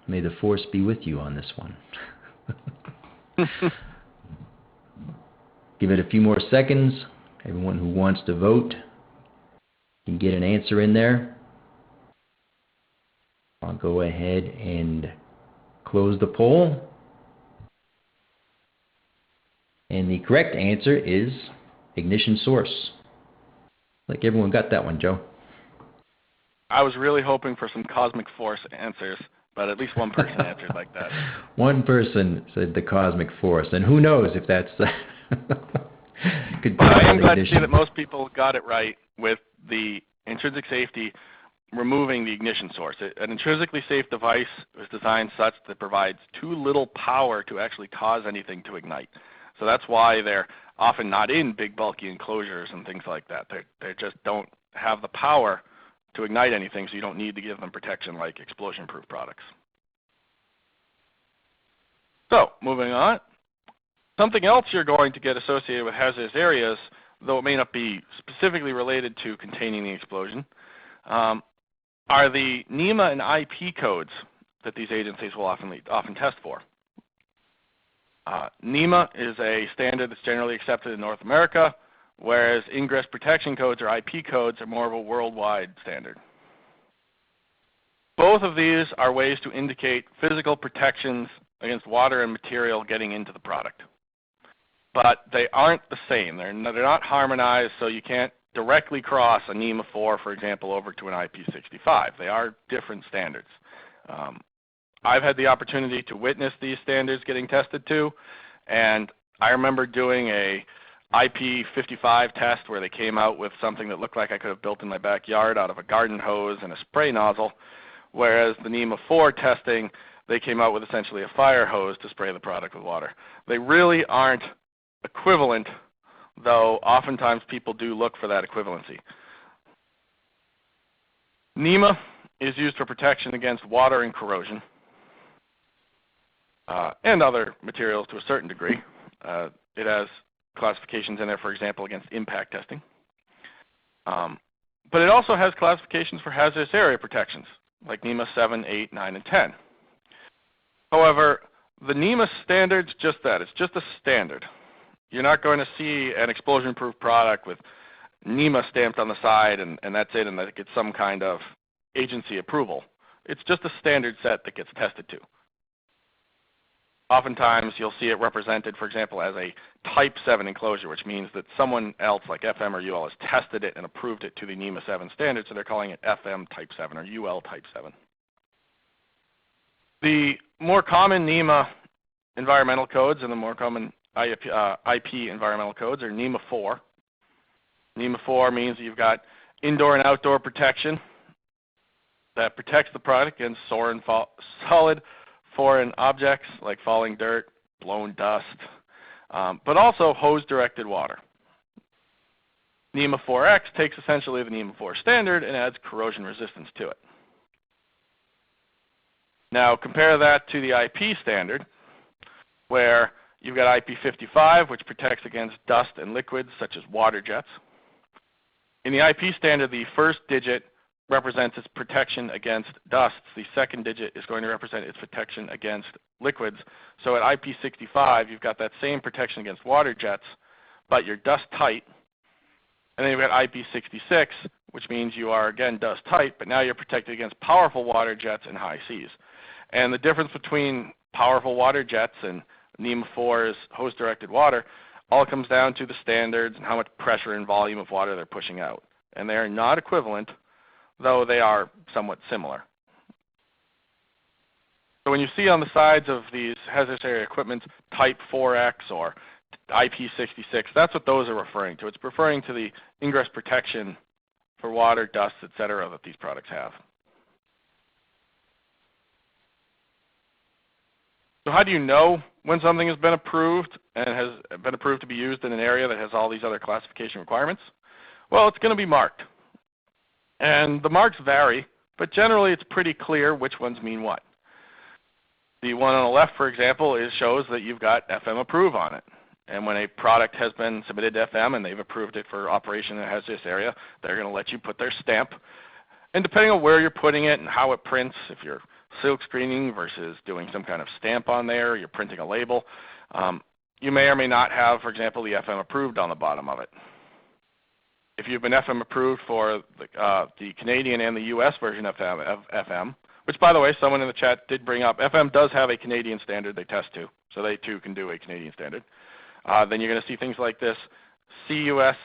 may the force be with you on this one. Give it a few more seconds. Everyone who wants to vote can get an answer in there. I'll go ahead and close the poll. And the correct answer is ignition source. Like everyone got that one, Joe. I was really hoping for some cosmic force answers, but at least one person answered like that. One person said the cosmic force, and who knows if that's could be. I am glad to see that most people got it right with the intrinsic safety removing the ignition source. An intrinsically safe device is designed such that it provides too little power to actually cause anything to ignite. So that's why they're often not in big bulky enclosures and things like that. They just don't have the power to ignite anything, so you don't need to give them protection like explosion-proof products. So moving on. Something else you're going to get associated with hazardous areas, though it may not be specifically related to containing the explosion, are the NEMA and IP codes that these agencies will often test for. NEMA is a standard that's generally accepted in North America, whereas ingress protection codes, or IP codes, are more of a worldwide standard. Both of these are ways to indicate physical protections against water and material getting into the product. But they aren't the same. They're not harmonized, so you can't directly cross a NEMA 4, for example, over to an IP65. They are different standards. I've had the opportunity to witness these standards getting tested too, and I remember doing a IP55 test where they came out with something that looked like I could have built in my backyard out of a garden hose and a spray nozzle, whereas the NEMA 4 testing, they came out with essentially a fire hose to spray the product with water. They really aren't equivalent, though oftentimes people do look for that equivalency. NEMA is used for protection against water and corrosion, and other materials to a certain degree. It has classifications in there, for example, against impact testing. But it also has classifications for hazardous area protections, like NEMA 7, 8, 9, and 10. However, the NEMA standard's just that. It's just a standard. You're not going to see an explosion-proof product with NEMA stamped on the side and that's it, and that it gets some kind of agency approval. It's just a standard set that gets tested to. Oftentimes, you'll see it represented, for example, as a Type 7 enclosure, which means that someone else, like FM or UL, has tested it and approved it to the NEMA 7 standard, so they're calling it FM Type 7 or UL Type 7. The more common NEMA environmental codes and the more common IP environmental codes are NEMA 4. NEMA 4 means you've got indoor and outdoor protection that protects the product against solid foreign objects like falling dirt, blown dust, but also hose-directed water. NEMA 4X takes essentially the NEMA 4 standard and adds corrosion resistance to it. Now compare that to the IP standard, where you've got IP55, which protects against dust and liquids such as water jets. In the IP standard, the first digit represents its protection against dusts. The second digit is going to represent its protection against liquids. So at IP65, you've got that same protection against water jets, but you're dust tight. And then you've got IP66, which means you are, again, dust tight, but now you're protected against powerful water jets and high seas. And the difference between powerful water jets and NEMA 4's hose-directed water all comes down to the standards and how much pressure and volume of water they're pushing out. And they are not equivalent, though they are somewhat similar. So when you see on the sides of these hazardous area equipment type 4X or IP66, that's what those are referring to. It's referring to the ingress protection for water, dust, etc. that these products have. So how do you know when something has been approved and has been approved to be used in an area that has all these other classification requirements? Well, it's going to be marked. And the marks vary, but generally it's pretty clear which ones mean what. The one on the left, for example, shows that you've got FM approve on it. And when a product has been submitted to FM and they've approved it for operation in a hazardous area, they're going to let you put their stamp. And depending on where you're putting it and how it prints, if you're silk screening versus doing some kind of stamp on there, you're printing a label, you may or may not have, for example, the FM approved on the bottom of it. If you've been FM approved for the Canadian and the US version of FM, which, by the way, someone in the chat did bring up, FM does have a Canadian standard they test to, so they too can do a Canadian standard. Then you're going to see things like this CUS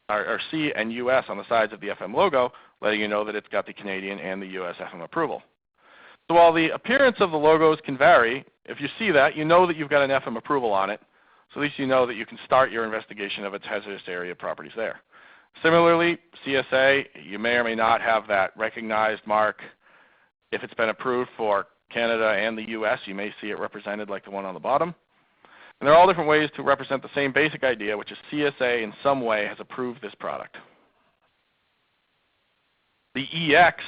or C and US on the sides of the FM logo, letting you know that it's got the Canadian and the US FM approval. So while the appearance of the logos can vary, if you see that, you know that you've got an FM approval on it. So at least you know that you can start your investigation of its hazardous area properties there. Similarly, CSA, you may or may not have that recognized mark. If it's been approved for Canada and the US, you may see it represented like the one on the bottom. And there are all different ways to represent the same basic idea, which is CSA in some way has approved this product. The EX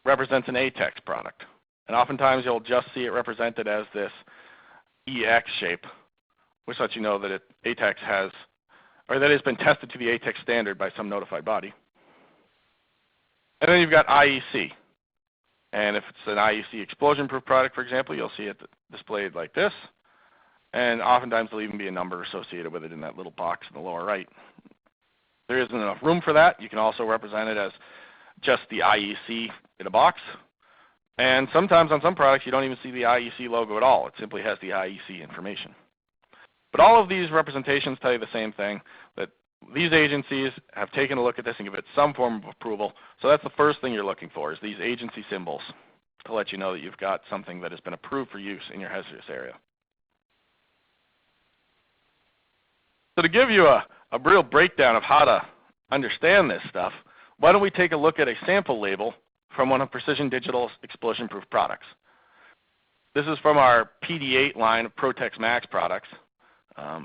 represents an ATEX product. And oftentimes you'll just see it represented as this EX shape, which lets you know that ATEX has, or that it's been tested to the ATEX standard by some notified body. And then you've got IEC. And if it's an IEC explosion-proof product, for example, you'll see it displayed like this. And oftentimes there'll even be a number associated with it in that little box in the lower right. If there isn't enough room for that, you can also represent it as just the IEC in a box. And sometimes on some products you don't even see the IEC logo at all. It simply has the IEC information. But all of these representations tell you the same thing, that these agencies have taken a look at this and give it some form of approval. So that's the first thing you're looking for, is these agency symbols to let you know that you've got something that has been approved for use in your hazardous area. So to give you a real breakdown of how to understand this stuff, why don't we take a look at a sample label from one of Precision Digital's explosion-proof products. This is from our PD8 line of Protex Max products.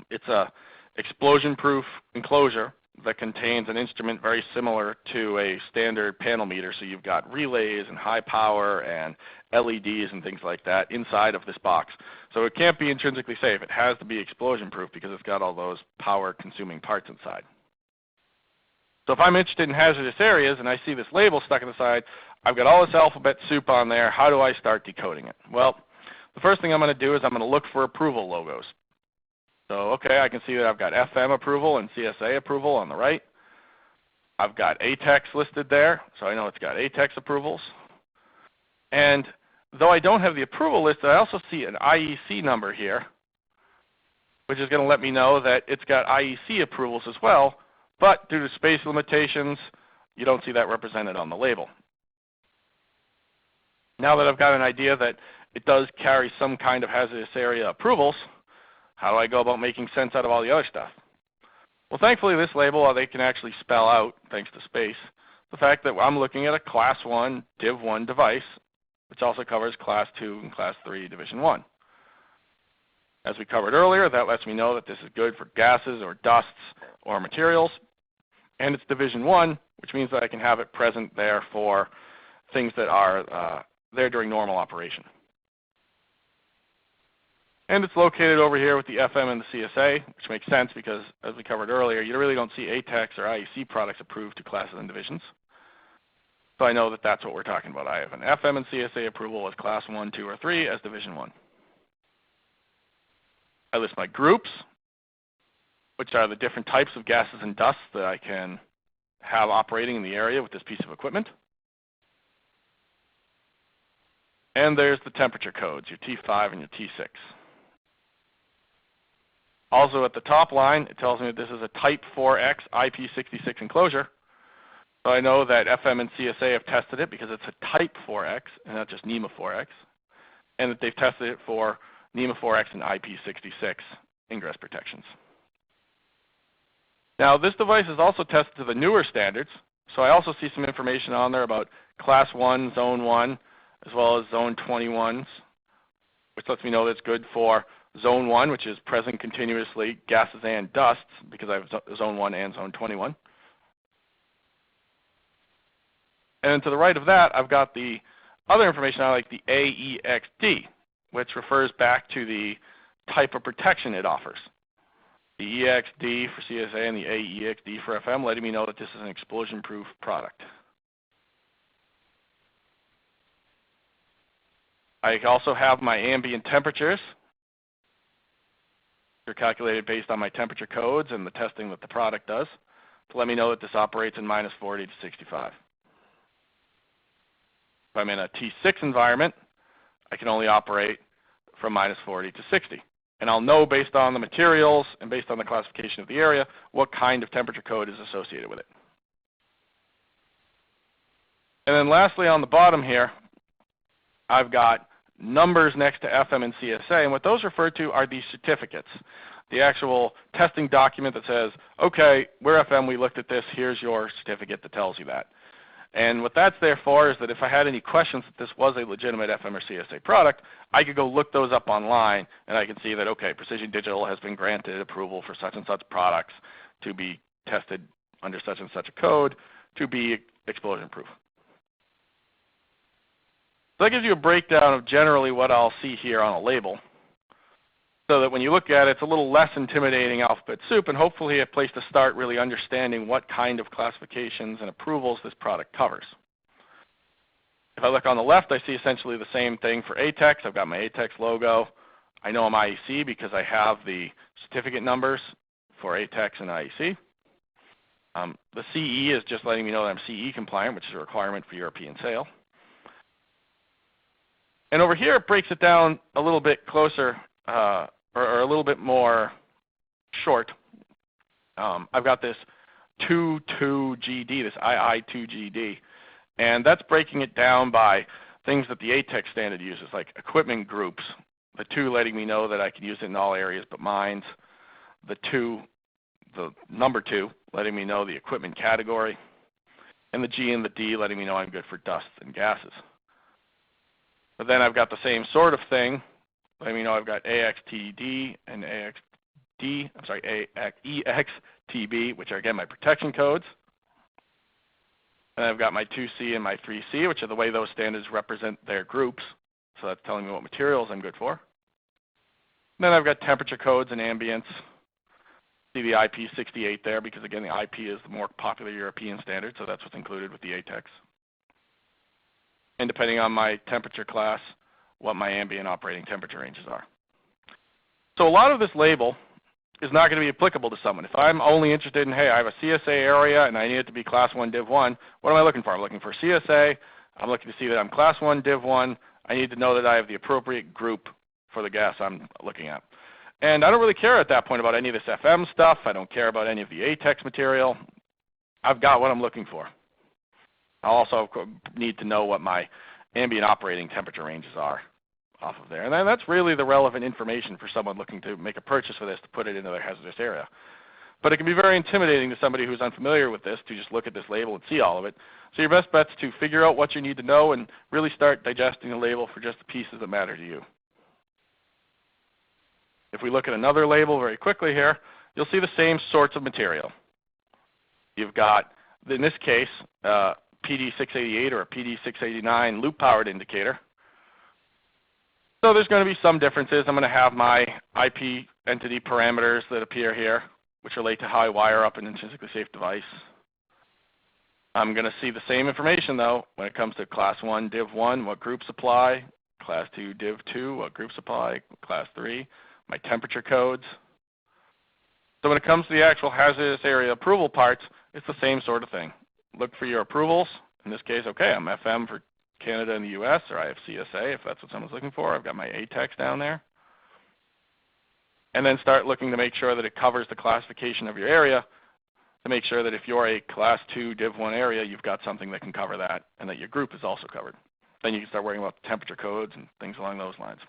It's a explosion-proof enclosure that contains an instrument very similar to a standard panel meter. So you've got relays and high power and LEDs and things like that inside of this box. So it can't be intrinsically safe. It has to be explosion-proof because it's got all those power-consuming parts inside. So if I'm interested in hazardous areas and I see this label stuck on the side, I've got all this alphabet soup on there. How do I start decoding it? Well, the first thing I'm going to do is I'm going to look for approval logos. So, okay, I can see that I've got FM approval and CSA approval on the right. I've got ATEX listed there, so I know it's got ATEX approvals. And though I don't have the approval list, I also see an IEC number here, which is going to let me know that it's got IEC approvals as well, but due to space limitations, you don't see that represented on the label. Now that I've got an idea that it does carry some kind of hazardous area approvals, how do I go about making sense out of all the other stuff? Well, thankfully this label, they can actually spell out, thanks to space, the fact that I'm looking at a Class 1 Div 1 device, which also covers Class 2 and Class 3 Division 1. As we covered earlier, that lets me know that this is good for gases or dusts or materials, and it's Division 1, which means that I can have it present there for things that are there during normal operation. And it's located over here with the FM and the CSA, which makes sense because, as we covered earlier, you really don't see ATEX or IEC products approved to classes and divisions. So I know that that's what we're talking about. I have an FM and CSA approval as Class 1, 2, or 3 as Division 1. I list my groups, which are the different types of gases and dusts that I can have operating in the area with this piece of equipment. And there's the temperature codes, your T5 and your T6. Also at the top line, it tells me that this is a Type 4X IP66 enclosure. So I know that FM and CSA have tested it because it's a Type 4X and not just NEMA 4X, and that they've tested it for NEMA 4X and IP66 ingress protections. Now this device is also tested to the newer standards, so I also see some information on there about Class 1, Zone 1, as well as Zone 21s, which lets me know that it's good for Zone 1, which is present continuously gases and dusts, because I have Zone 1 and Zone 21. And to the right of that, I've got the other information I like, the AEXD, which refers back to the type of protection it offers. The EXD for CSA and the AEXD for FM, letting me know that this is an explosion-proof product. I also have my ambient temperatures. They're calculated based on my temperature codes and the testing that the product does to let me know that this operates in -40 to 65. If I'm in a T6 environment, I can only operate from -40 to 60. And I'll know based on the materials and based on the classification of the area what kind of temperature code is associated with it. And then lastly on the bottom here, I've got numbers next to FM and CSA, and what those refer to are these certificates. The actual testing document that says, okay, we're FM, we looked at this, here's your certificate that tells you that. And what that's there for is that if I had any questions that this was a legitimate FM or CSA product, I could go look those up online, and I can see that, okay, Precision Digital has been granted approval for such and such products to be tested under such and such a code to be explosion-proof. So that gives you a breakdown of generally what I'll see here on a label, so that when you look at it, it's a little less intimidating alphabet soup, and hopefully a place to start really understanding what kind of classifications and approvals this product covers. If I look on the left, I see essentially the same thing for ATEX. I've got my ATEX logo. I know I'm IEC because I have the certificate numbers for ATEX and IEC. The CE is just letting me know that I'm CE compliant, which is a requirement for European sale. And over here, it breaks it down a little bit closer, or a little bit more short. I've got this 22GD, this II2GD, and that's breaking it down by things that the ATEX standard uses, like equipment groups. The 2 letting me know that I can use it in all areas but mines. The number 2 letting me know the equipment category. And the G and the D letting me know I'm good for dusts and gases. But then I've got the same sort of thing. Let me know I've got AXTD and EXTB, which are again my protection codes. And I've got my 2C and my 3C, which are the way those standards represent their groups. So that's telling me what materials I'm good for. And then I've got temperature codes and ambience. See the IP68 there because again the IP is the more popular European standard, so that's what's included with the ATEX. And depending on my temperature class, what my ambient operating temperature ranges are. So a lot of this label is not going to be applicable to someone. If I'm only interested in, hey, I have a CSA area and I need it to be Class 1 Div 1, what am I looking for? I'm looking for CSA. I'm looking to see that I'm Class 1 Div 1. I need to know that I have the appropriate group for the gas I'm looking at. And I don't really care at that point about any of this FM stuff. I don't care about any of the ATEX material. I've got what I'm looking for. I also need to know what my ambient operating temperature ranges are off of there. And then that's really the relevant information for someone looking to make a purchase for this to put it into their hazardous area. But it can be very intimidating to somebody who's unfamiliar with this to just look at this label and see all of it. So your best bet's to figure out what you need to know and really start digesting the label for just the pieces that matter to you. If we look at another label very quickly here, you'll see the same sorts of material. You've got, in this case, PD688 or a PD689 loop-powered indicator. So there's going to be some differences. I'm going to have my IP entity parameters that appear here, which relate to how I wire up an intrinsically safe device. I'm going to see the same information, though, when it comes to Class 1, Div 1, what groups apply, Class 2, Div 2, what groups apply, Class 3, my temperature codes. So when it comes to the actual hazardous area approval parts, it's the same sort of thing. Look for your approvals. In this case, okay, I'm FM for Canada and the US, or I have CSA if that's what someone's looking for. I've got my ATEX down there. And then start looking to make sure that it covers the classification of your area, to make sure that if you're a Class 2 Div 1 area, you've got something that can cover that and that your group is also covered. Then you can start worrying about the temperature codes and things along those lines.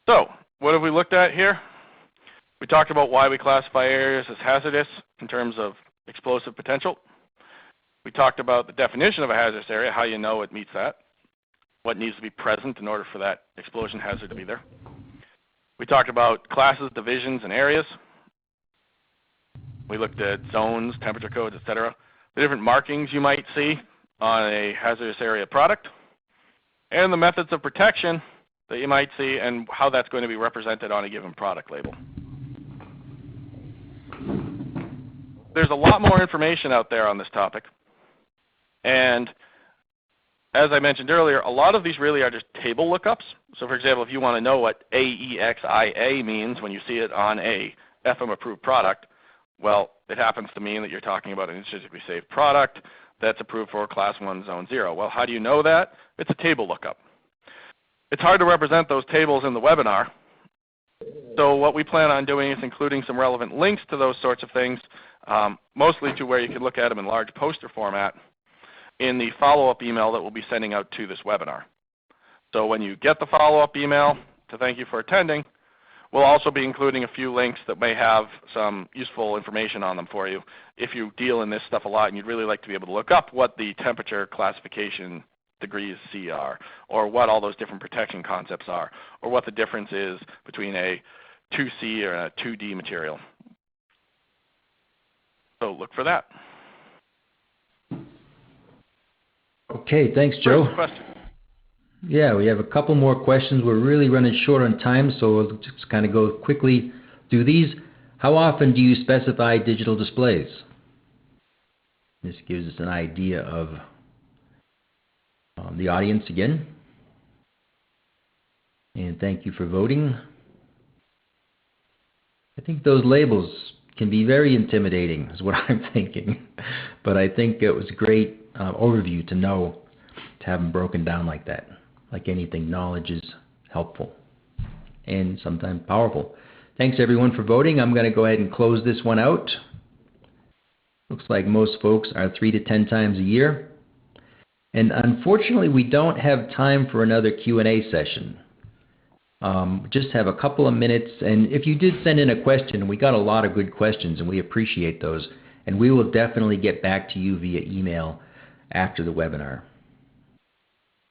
So what have we looked at here? We talked about why we classify areas as hazardous in terms of explosive potential. We talked about the definition of a hazardous area, how you know it meets that, what needs to be present in order for that explosion hazard to be there. We talked about classes, divisions, and areas. We looked at zones, temperature codes, etc. The different markings you might see on a hazardous area product, and the methods of protection that you might see and how that's going to be represented on a given product label. There's a lot more information out there on this topic. And as I mentioned earlier, a lot of these really are just table lookups. So for example, if you want to know what AEXIA means when you see it on a FM approved product, well, it happens to mean that you're talking about an intrinsically safe product that's approved for Class 1 Zone 0. Well, how do you know that? It's a table lookup. It's hard to represent those tables in the webinar. So what we plan on doing is including some relevant links to those sorts of things, mostly to where you can look at them in large poster format in the follow-up email that we'll be sending out to this webinar. So when you get the follow-up email to thank you for attending, we'll also be including a few links that may have some useful information on them for you if you deal in this stuff a lot and you'd really like to be able to look up what the temperature classification degrees C are, or what all those different protection concepts are, or what the difference is between a 2C or a 2D material. So look for that. Okay, thanks, Joe. First question. Yeah, we have a couple more questions. We're really running short on time, so we'll just kind of go quickly through these. How often do you specify digital displays? This gives us an idea of the audience again. And thank you for voting. I think those labels can be very intimidating, is what I'm thinking. But I think it was a great overview to know, to have them broken down like that. Like anything, knowledge is helpful and sometimes powerful. Thanks everyone for voting. I'm going to go ahead and close this one out. Looks like most folks are 3 to 10 times a year. And unfortunately, we don't have time for another Q&A session. Just have a couple of minutes. And if you did send in a question, we got a lot of good questions, and we appreciate those. And we will definitely get back to you via email after the webinar.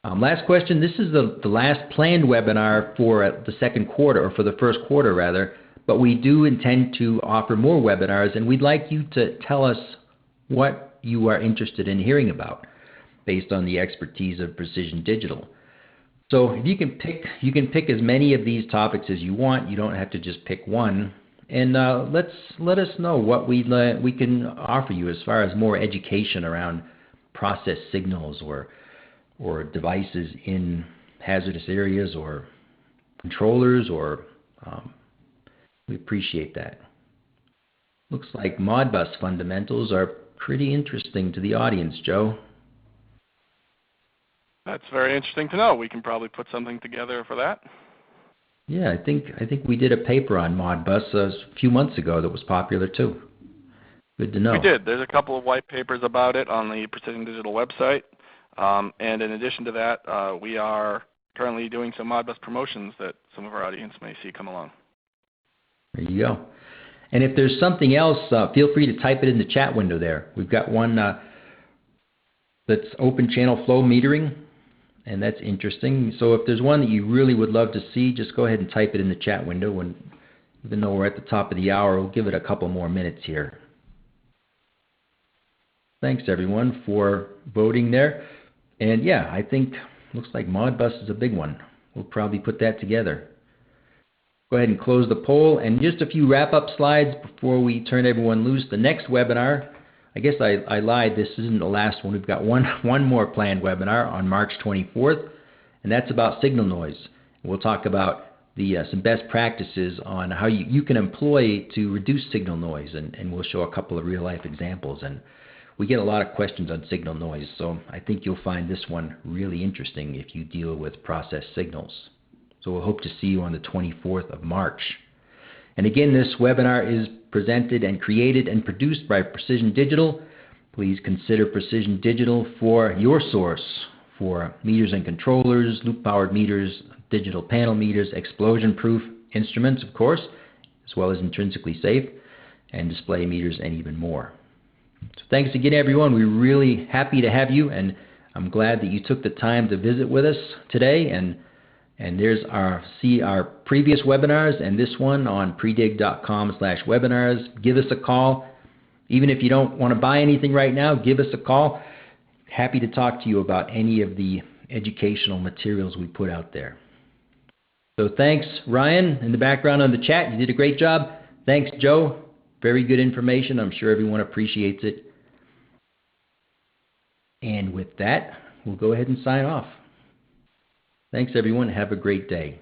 Last question. This is the last planned webinar for the second quarter, or for the first quarter rather, but we do intend to offer more webinars, and we'd like you to tell us what you are interested in hearing about based on the expertise of Precision Digital. So if you can pick as many of these topics as you want. You don't have to just pick one. And let us know what we can offer you as far as more education around process signals or devices in hazardous areas or controllers, or we appreciate that. Looks like Modbus fundamentals are pretty interesting to the audience, Joe. That's very interesting to know. We can probably put something together for that. Yeah, I think we did a paper on Modbus a few months ago that was popular too. Good to know. We did. There's a couple of white papers about it on the Precision Digital website. And in addition to that, we are currently doing some Modbus promotions that some of our audience may see come along. There you go. And if there's something else, feel free to type it in the chat window there. We've got one that's open channel flow metering, and that's interesting. So if there's one that you really would love to see, just go ahead and type it in the chat window. And even though we're at the top of the hour, we'll give it a couple more minutes here. Thanks everyone for voting there. And yeah, I think looks like Modbus is a big one. We'll probably put that together. Go ahead and close the poll, and just a few wrap-up slides before we turn everyone loose. The next webinar, I guess I lied, this isn't the last one. We've got one more planned webinar on March 24th, and that's about signal noise. We'll talk about some best practices on how you can employ to reduce signal noise, and we'll show a couple of real-life examples. And we get a lot of questions on signal noise, so I think you'll find this one really interesting if you deal with processed signals. So we'll hope to see you on the 24th of March. And again, this webinar is presented and created and produced by Precision Digital. Please consider Precision Digital for your source for meters and controllers, loop-powered meters, digital panel meters, explosion-proof instruments, of course, as well as intrinsically safe, and display meters, and even more. So thanks again, everyone. We're really happy to have you, and I'm glad that you took the time to visit with us today. And there's our previous webinars and this one on predig.com/webinars. Give us a call. Even if you don't want to buy anything right now, give us a call. Happy to talk to you about any of the educational materials we put out there. So thanks, Ryan, in the background on the chat. You did a great job. Thanks, Joe. Very good information. I'm sure everyone appreciates it. And with that, we'll go ahead and sign off. Thanks, everyone. Have a great day.